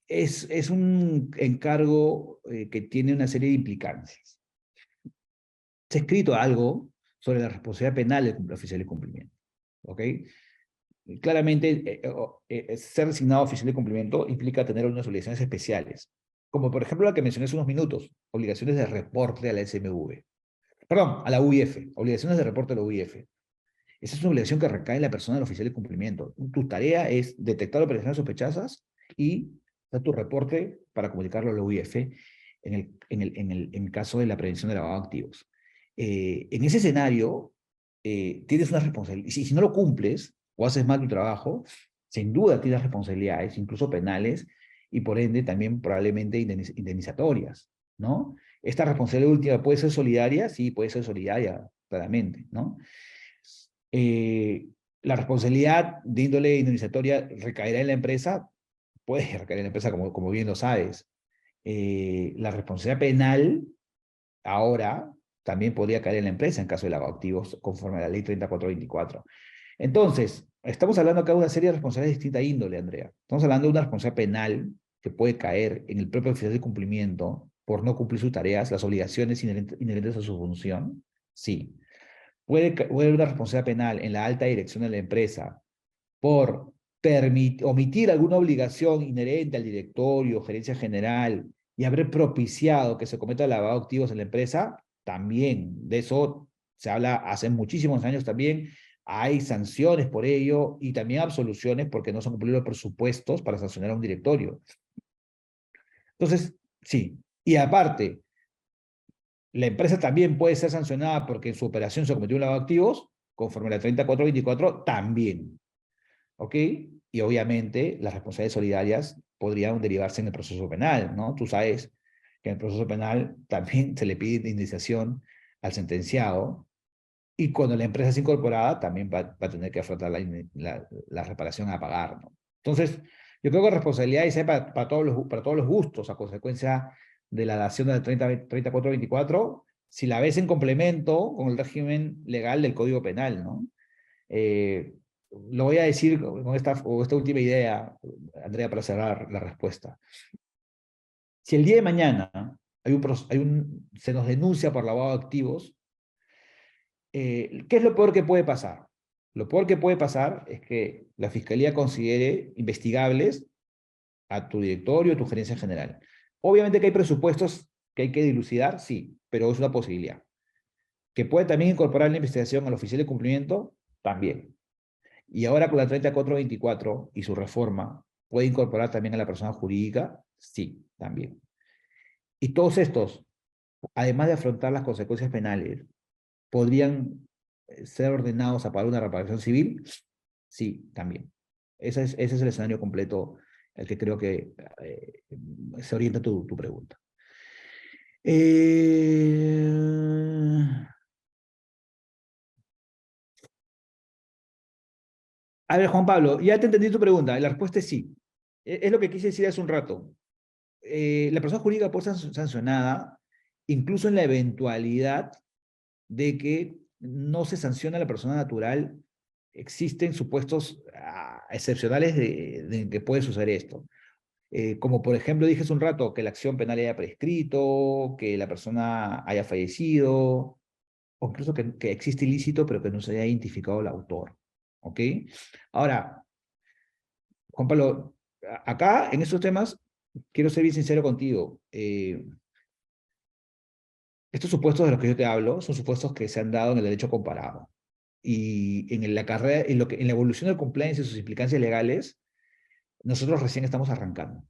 Es un encargo que tiene una serie de implicancias. Se ha escrito algo sobre la responsabilidad penal del oficial de cumplimiento, ¿ok? Claramente, ser designado oficial de cumplimiento implica tener unas obligaciones especiales, como por ejemplo la que mencioné hace unos minutos, obligaciones de reporte a la SMV. Perdón, a la UIF, obligaciones de reporte a la UIF. Esa es una obligación que recae en la persona del oficial de cumplimiento. Tu tarea es detectar operaciones sospechosas y dar tu reporte para comunicarlo a la UIF en el caso de la prevención de lavado de activos. En ese escenario, tienes una responsabilidad. Si no lo cumples o haces mal tu trabajo, sin duda tienes responsabilidades, incluso penales, y por ende también probablemente indemnizatorias, ¿no? Esta responsabilidad última puede ser solidaria, sí, puede ser solidaria, claramente, ¿no? La responsabilidad de índole indemnizatoria recaerá en la empresa, puede recaer en la empresa, como bien lo sabes. La responsabilidad penal, ahora, también podría caer en la empresa en caso de lavado de activos, conforme a la ley 3424. Entonces, estamos hablando acá de una serie de responsabilidades de distinta índole, Andrea. Estamos hablando de una responsabilidad penal que puede caer en el propio oficial de cumplimiento por no cumplir sus tareas, las obligaciones inherentes a su función, sí. Puede haber una responsabilidad penal en la alta dirección de la empresa por omitir alguna obligación inherente al directorio, gerencia general, y haber propiciado que se cometa lavado de activos en la empresa, también. De eso se habla hace muchísimos años también. Hay sanciones por ello y también absoluciones porque no se han cumplido los presupuestos para sancionar a un directorio. Entonces, sí. Y aparte, la empresa también puede ser sancionada porque en su operación se cometió un lavado de activos, conforme a la 3424, también. ¿Ok? Y obviamente las responsabilidades solidarias podrían derivarse en el proceso penal, ¿no? Tú sabes que en el proceso penal también se le pide indemnización al sentenciado y cuando la empresa es incorporada también va a tener que afrontar la reparación a pagar, ¿no? Entonces, yo creo que responsabilidades hay para todos los gustos a consecuencia de la dación del 3424, si la ves en complemento con el régimen legal del Código Penal, ¿no? Lo voy a decir con esta última idea, Andrea, para cerrar la respuesta. Si el día de mañana se nos denuncia por lavado de activos, ¿qué es lo peor que puede pasar? Lo peor que puede pasar es que la Fiscalía considere investigables a tu directorio, a tu gerencia general. Obviamente que hay presupuestos que hay que dilucidar, sí, pero es una posibilidad. Que puede también incorporar la investigación al oficial de cumplimiento, también. Y ahora con la 3424 y su reforma, ¿puede incorporar también a la persona jurídica? Sí, también. Y todos estos, además de afrontar las consecuencias penales, ¿podrían ser ordenados a pagar una reparación civil? Sí, también. Ese es el escenario completo el que creo que se orienta tu pregunta. A ver, Juan Pablo, ya te entendí tu pregunta. La respuesta es sí. Es lo que quise decir hace un rato. La persona jurídica puede ser sancionada incluso en la eventualidad de que no se sancione a la persona natural. Existen supuestos excepcionales de que puede suceder esto. Como por ejemplo dije hace un rato, que la acción penal haya prescrito, que la persona haya fallecido, o incluso que existe ilícito pero que no se haya identificado el autor. ¿Ok? Ahora, Juan Pablo, acá en estos temas quiero ser bien sincero contigo. estos supuestos de los que yo te hablo son supuestos que se han dado en el derecho comparado. Y en la carrera, en la evolución del compliance y sus implicancias legales, nosotros recién estamos arrancando.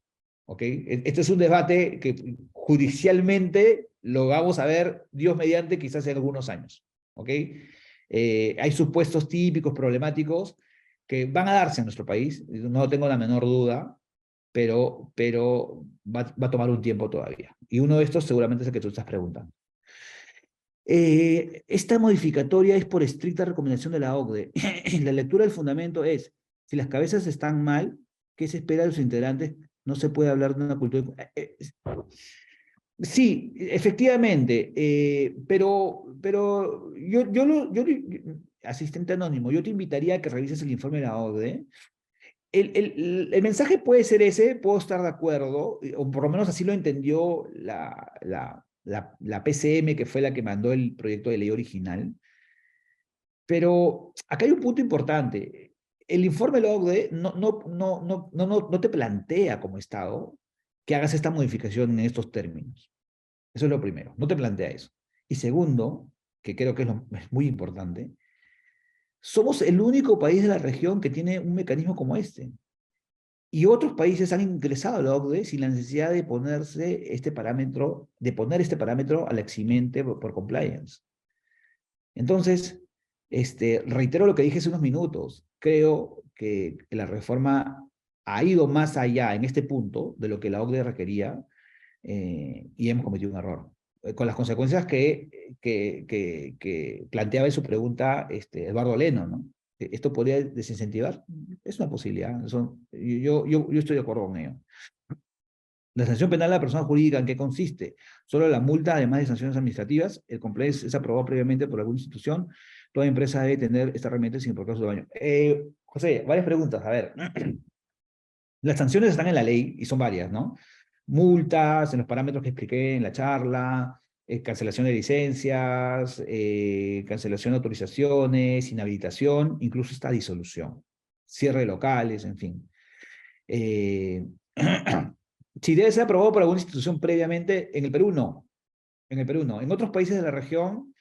¿Ok? Este es un debate que judicialmente lo vamos a ver, Dios mediante, quizás en algunos años. ¿Ok? Hay supuestos típicos, problemáticos, que van a darse en nuestro país, no tengo la menor duda, pero va a tomar un tiempo todavía. Y uno de estos seguramente es el que tú estás preguntando. Esta modificatoria es por estricta recomendación de la OCDE. La lectura del fundamento es, si las cabezas están mal, ¿qué se espera de los integrantes? No se puede hablar de una cultura... sí, efectivamente, pero asistente anónimo, yo te invitaría a que revises el informe de la OCDE. El mensaje puede ser ese, puedo estar de acuerdo, o por lo menos así lo entendió la PCM, que fue la que mandó el proyecto de ley original. Pero acá hay un punto importante. El informe de la OCDE no te plantea como Estado que hagas esta modificación en estos términos. Eso es lo primero, no te plantea eso. Y segundo, que creo que es muy importante, somos el único país de la región que tiene un mecanismo como este. Y otros países han ingresado a la OCDE sin la necesidad de ponerse este parámetro, de poner este parámetro al eximente por compliance. Entonces, reitero lo que dije hace unos minutos. Creo que la reforma ha ido más allá en este punto de lo que la OCDE requería y hemos cometido un error. Con las consecuencias que planteaba en su pregunta Eduardo Leno, ¿no? ¿Esto podría desincentivar? Es una posibilidad. Yo estoy de acuerdo con ello. La sanción penal a la persona jurídica, ¿en qué consiste? Solo la multa, además de sanciones administrativas. El compliance es aprobado previamente por alguna institución. Toda empresa debe tener esta herramienta sin importar su daño. José, varias preguntas. A ver, las sanciones están en la ley y son varias, ¿no? Multas, en los parámetros que expliqué en la charla, cancelación de licencias, cancelación de autorizaciones, inhabilitación, incluso esta disolución, cierre de locales, en fin. Si debe ser aprobado por alguna institución previamente, en el Perú no. En el Perú no. En otros países de la región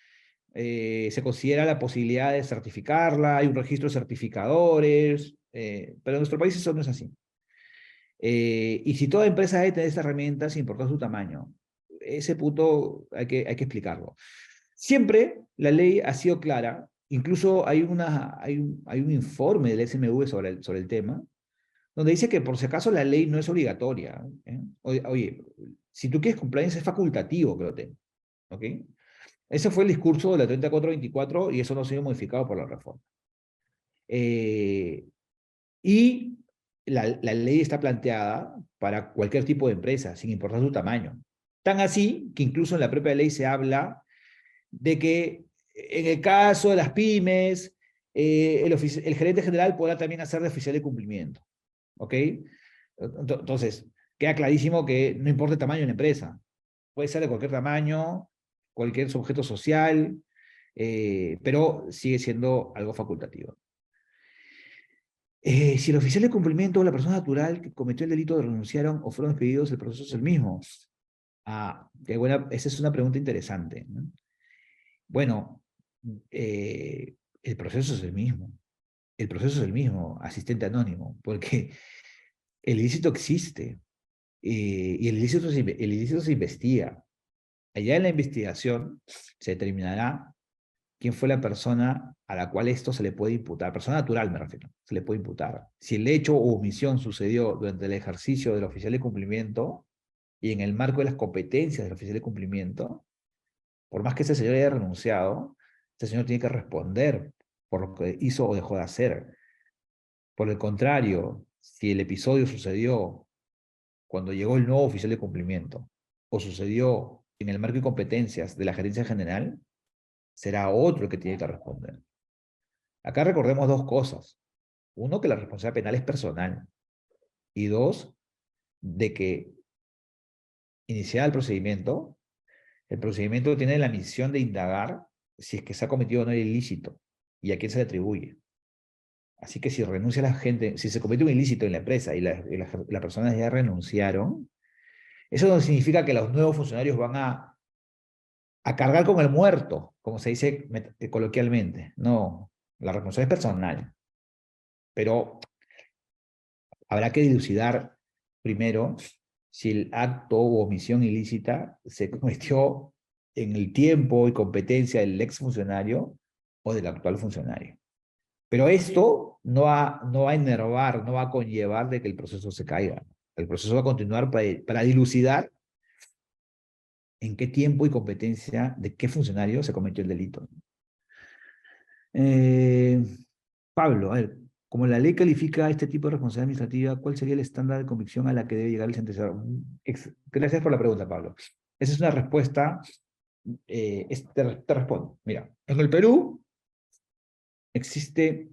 se considera la posibilidad de certificarla, hay un registro de certificadores, pero en nuestro país eso no es así. Y si toda empresa debe tener estas herramientas, sin importar su tamaño, ese punto hay que explicarlo. Siempre la ley ha sido clara, incluso hay un informe del SMV sobre el tema, donde dice que por si acaso la ley no es obligatoria. Oye, si tú quieres compliance es facultativo que lo tengas. ¿Ok? Ese fue el discurso de la 3424 y eso no ha sido modificado por la reforma. Y la ley está planteada para cualquier tipo de empresa, sin importar su tamaño. Tan así que incluso en la propia ley se habla de que en el caso de las pymes, el gerente general podrá también hacer de oficial de cumplimiento. ¿Ok? Entonces, queda clarísimo que no importa el tamaño de la empresa. Puede ser de cualquier tamaño, cualquier sujeto social, pero sigue siendo algo facultativo. Si el oficial de cumplimiento o la persona natural que cometió el delito renunciaron o fueron despedidos, el proceso es el mismo. Qué buena, esa es una pregunta interesante, ¿no? Bueno, el proceso es el mismo. El proceso es el mismo, asistente anónimo, porque el ilícito existe y el ilícito se investiga. Allá en la investigación se determinará quién fue la persona a la cual esto se le puede imputar, persona natural me refiero, se le puede imputar. Si el hecho o omisión sucedió durante el ejercicio del oficial de cumplimiento y en el marco de las competencias del oficial de cumplimiento, por más que ese señor haya renunciado, ese señor tiene que responder por lo que hizo o dejó de hacer. Por el contrario, si el episodio sucedió cuando llegó el nuevo oficial de cumplimiento o sucedió en el marco de competencias de la gerencia general, será otro el que tiene que responder. Acá recordemos dos cosas. Uno, que la responsabilidad penal es personal. Y dos, de que iniciado el procedimiento tiene la misión de indagar si es que se ha cometido o no el ilícito y a quién se le atribuye. Así que si renuncia la gente, si se comete un ilícito en la empresa y las personas ya renunciaron, eso no significa que los nuevos funcionarios van a a cargar con el muerto, como se dice coloquialmente. No, la responsabilidad es personal. Pero habrá que dilucidar primero si el acto u omisión ilícita se cometió en el tiempo y competencia del exfuncionario o del actual funcionario. Pero esto no va a enervar, no va a conllevar de que el proceso se caiga. El proceso va a continuar para dilucidar en qué tiempo y competencia de qué funcionario se cometió el delito. Eh, Pablo, a ver, como la ley califica este tipo de responsabilidad administrativa, ¿cuál sería el estándar de convicción a la que debe llegar el sentenciador? Gracias por la pregunta, Pablo. Esa es una respuesta, te respondo. Mira, en el Perú existe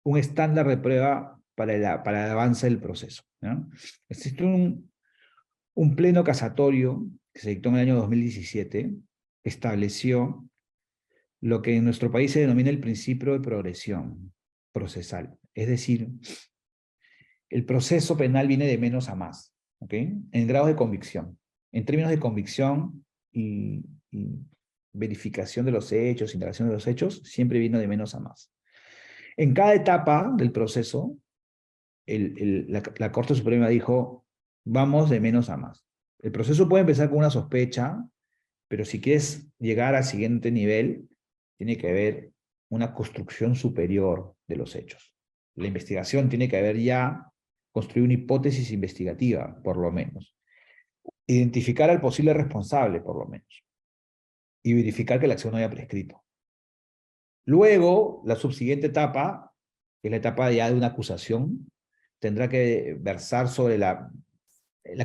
un estándar de prueba para el avance del proceso, ¿no? Existe un pleno casatorio que se dictó en el año 2017, que estableció lo que en nuestro país se denomina el principio de progresión procesal. Es decir, el proceso penal viene de menos a más, ¿ok? En grados de convicción. En términos de convicción y verificación de los hechos, indagación de los hechos, siempre vino de menos a más. En cada etapa del proceso, la Corte Suprema dijo, vamos de menos a más. El proceso puede empezar con una sospecha, pero si quieres llegar al siguiente nivel, tiene que haber una construcción superior de los hechos. La investigación tiene que haber ya construido una hipótesis investigativa, por lo menos. Identificar al posible responsable, por lo menos. Y verificar que la acción no haya prescrito. Luego, la subsiguiente etapa, que es la etapa ya de una acusación, tendrá que versar sobre la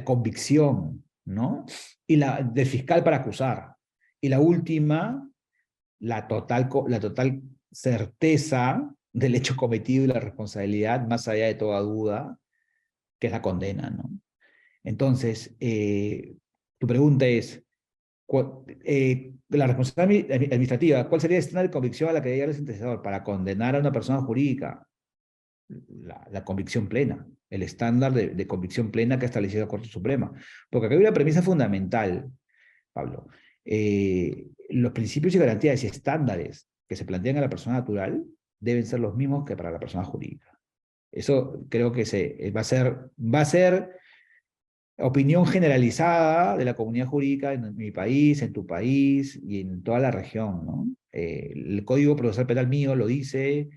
convicción, ¿no? Y del fiscal para acusar. Y la última, la total certeza del hecho cometido y la responsabilidad, más allá de toda duda, que es la condena, ¿no? Entonces, tu pregunta es, la responsabilidad administrativa, ¿cuál sería el estándar de convicción a la que debe llegar el sentenciador para condenar a una persona jurídica? La convicción plena, el estándar de convicción plena que ha establecido la Corte Suprema. Porque acá hay una premisa fundamental, Pablo. Los principios y garantías y estándares que se plantean a la persona natural deben ser los mismos que para la persona jurídica. Eso creo que va a ser opinión generalizada de la comunidad jurídica en mi país, en tu país y en toda la región, ¿no? El Código Procesal Penal mío lo dice,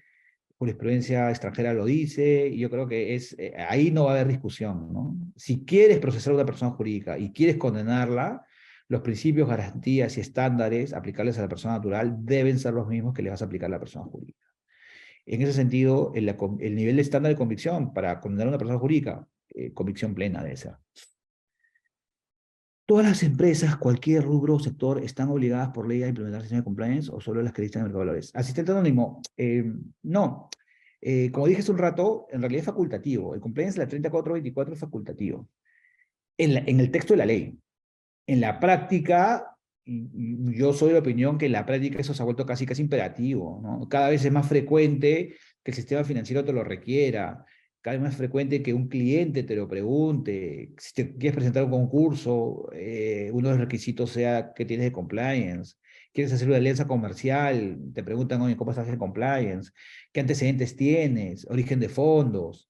jurisprudencia extranjera lo dice, y yo creo que ahí no va a haber discusión, ¿no? Si quieres procesar a una persona jurídica y quieres condenarla, los principios, garantías y estándares aplicables a la persona natural deben ser los mismos que le vas a aplicar a la persona jurídica. En ese sentido, el nivel de estándar de convicción para condenar a una persona jurídica, convicción plena debe ser. ¿Todas las empresas, cualquier rubro o sector, están obligadas por ley a implementar sistemas de compliance o solo las que listan en el mercado de valores? Asistente anónimo, no. Como dije hace un rato, en realidad es facultativo. El compliance de la 3424 es facultativo. En el texto de la ley. En la práctica, yo soy de la opinión que en la práctica eso se ha vuelto casi imperativo, ¿no? Cada vez es más frecuente que el sistema financiero te lo requiera, cada vez más frecuente que un cliente te lo pregunte, si te quieres presentar un concurso, uno de los requisitos sea que tienes de compliance, quieres hacer una alianza comercial, te preguntan, oye, ¿cómo estás en compliance? ¿Qué antecedentes tienes? ¿Origen de fondos?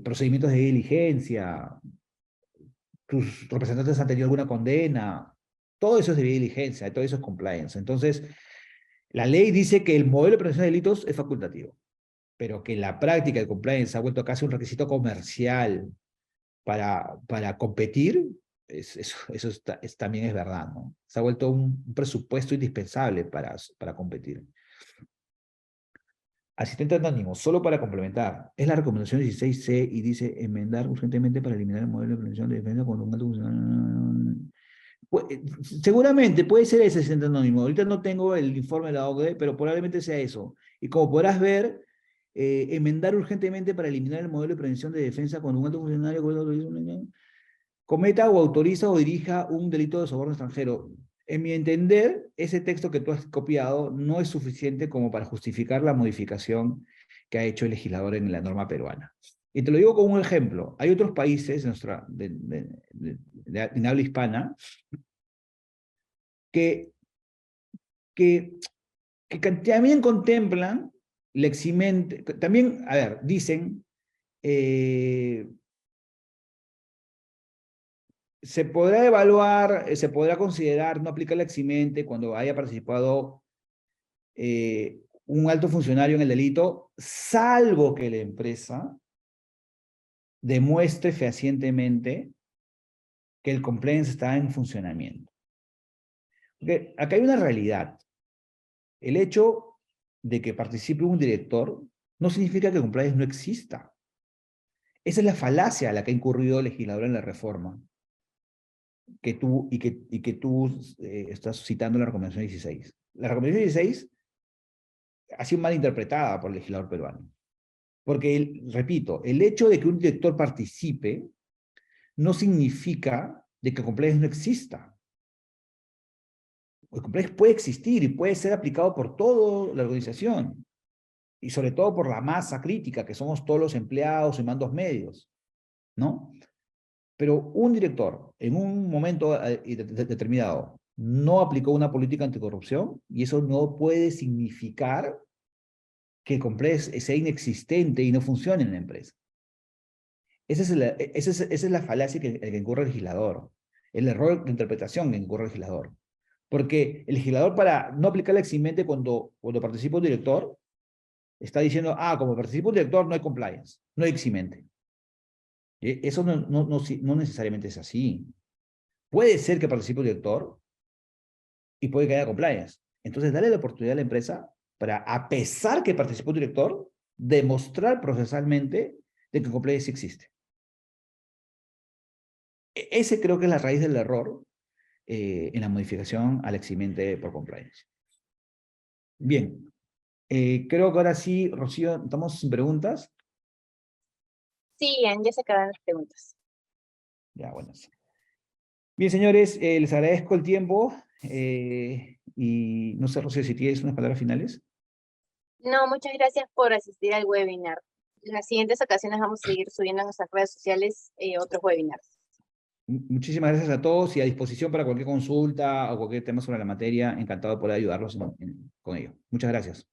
Procedimientos de diligencia, tus representantes han tenido alguna condena, todo eso es de diligencia, todo eso es compliance. Entonces, la ley dice que el modelo de prevención de delitos es facultativo, pero que en la práctica el compliance se ha vuelto casi un requisito comercial para competir, eso también es verdad, ¿no? Se ha vuelto un presupuesto indispensable para competir. Asistente anónimo, solo para complementar, es la recomendación 16C y dice enmendar urgentemente para eliminar el modelo de prevención de defensa con un alto. Seguramente puede ser ese asistente anónimo. Ahorita no tengo el informe de la OCDE, pero probablemente sea eso. Y como podrás ver, enmendar urgentemente para eliminar el modelo de prevención de defensa con un alto funcionario cometa o autoriza o dirija un delito de soborno extranjero. En mi entender, ese texto que tú has copiado no es suficiente como para justificar la modificación que ha hecho el legislador en la norma peruana. Y te lo digo como un ejemplo. Hay otros países en habla hispana que, que, que también contemplan la eximente, también, a ver, dicen, se podrá evaluar, se podrá considerar no aplicar la eximente cuando haya participado un alto funcionario en el delito, salvo que la empresa demuestre fehacientemente que el compliance está en funcionamiento. Porque acá hay una realidad. El hecho de que participe un director no significa que el compliance no exista. Esa es la falacia a la que ha incurrido el legislador en la reforma que tú estás citando en la recomendación 16. La recomendación 16 ha sido mal interpretada por el legislador peruano. Porque, repito, el hecho de que un director participe no significa de que el compliance no exista. El compliance puede existir y puede ser aplicado por toda la organización. Y sobre todo por la masa crítica, que somos todos los empleados y mandos medios, ¿no? Pero un director, en un momento determinado, no aplicó una política anticorrupción, y eso no puede significar que el compliance sea inexistente y no funcione en la empresa. Esa es la falacia que incurre el legislador, el error de interpretación que incurre el legislador. Porque el legislador, para no aplicar la eximente cuando participa un director, está diciendo, como participa un director no hay compliance, no hay eximente. Eso no necesariamente es así. Puede ser que participe un director y puede que haya compliance. Entonces, dale la oportunidad a la empresa para, a pesar que participó un director, demostrar procesalmente de que compliance existe. Ese creo que es la raíz del error en la modificación al eximente por compliance. Bien, creo que ahora sí, Rocío, ¿estamos sin preguntas?
Sí, Ian, ya se acaban las preguntas.
Ya, bueno. Bien, señores, les agradezco el tiempo y no sé, Rocío, si tienes unas palabras finales.
No, muchas gracias por asistir al webinar. En las siguientes ocasiones vamos a seguir subiendo a nuestras redes sociales otros webinars.
Muchísimas gracias a todos y a disposición para cualquier consulta o cualquier tema sobre la materia. Encantado de poder ayudarlos con ello. Muchas gracias.